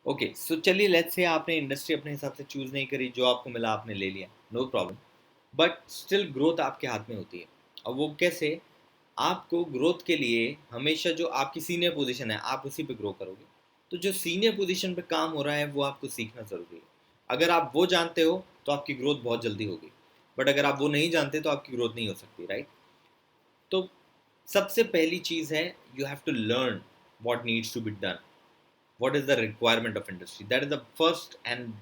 Okay, सो चलिए let's say आपने industry अपने हिसाब से चूज़ नहीं करी, जो आपको मिला आपने ले लिया, no problem. But still growth आपके हाथ में होती है। अब वो कैसे? आपको ग्रोथ के लिए हमेशा जो आपकी सीनियर पोजीशन है, आप उसी पे ग्रो करोगे। तो जो सीनियर पोजीशन पे काम हो रहा है, वो आपको सीखना ज़रूरी है। अगर आप वो जानते हो, तो आपकी ग्रोथ बहुत जल्दी होगी। बट अगर आप वो नहीं जानते, तो आपकी ग्रोथ नहीं हो सकती, राइट? तो सबसे पहली चीज़ है, you have to learn what needs to be done. What is the requirement of industry? That is the first and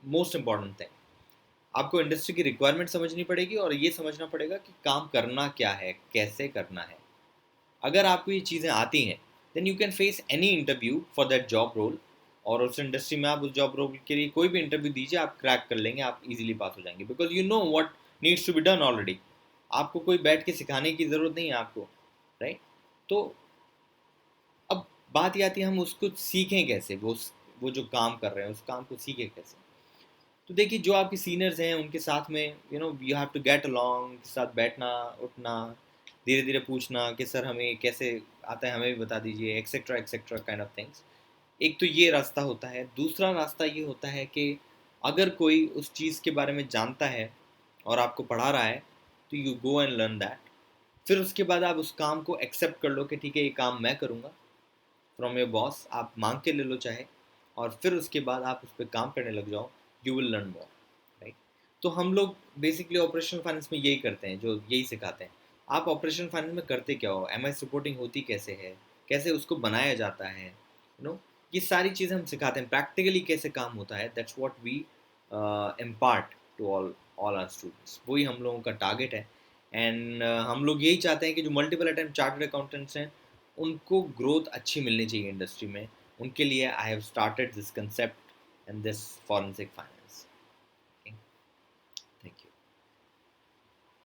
most important thing. आपको इंडस्ट्री की रिक्वायरमेंट समझनी पड़ेगी और ये समझना पड़ेगा कि काम करना क्या है, कैसे करना है। अगर आपको ये चीज़ें आती हैं, then you can face any interview for that job role. और उस इंडस्ट्री में आप उस जॉब रोल के लिए कोई भी इंटरव्यू दीजिए, आप क्रैक कर लेंगे, आप इजीली पास हो जाएंगे, because you know what needs to be done already. आपको कोई बैठ के सिखाने की ज़रूरत नहीं है आपको, राइट? तो अब बात ये आती है, हम उसको सीखें कैसे? वो जो काम कर रहे हैं, उस काम को सीखें कैसे? तो देखिए, जो आपके सीनियर्स हैं उनके साथ में you have to get along, उनके साथ बैठना, उठना, धीरे धीरे पूछना कि सर हमें कैसे आता है, हमें भी बता दीजिए, etcetera etcetera kind of things. एक तो ये रास्ता होता है। दूसरा रास्ता ये होता है कि अगर कोई उस चीज़ के बारे में जानता है और आपको पढ़ा रहा है, तो you go and learn that. फिर उसके बाद आप उस काम को एक्सेप्ट कर लो कि ठीक है, ये काम मैं करूँगा, फ्रॉम योर बॉस, आप मांग के ले लो चाहे। और फिर उसके बाद आप उस पर काम करने लग जाओ, you will learn more, right? तो हम लोग बेसिकली ऑपरेशनल फाइनेंस में यही करते हैं, जो यही सिखाते हैं। आप ऑपरेशनल फाइनेंस में करते क्या हो, एम आई रिपोर्टिंग होती कैसे है, कैसे उसको बनाया जाता है, ये सारी चीज़ें हम सिखाते हैं, प्रैक्टिकली कैसे काम होता है। That's what we impart to all all our students. वही हम लोगों का टारगेट है। एंड हम लोग यही चाहते हैं कि जो मल्टीपल अटेम्प्ट चार्टर्ड अकाउंटेंट्स हैं, उनको ग्रोथ अच्छी मिलनी चाहिए इंडस्ट्री में। उनके लिए I have started this concept and this forensic finance.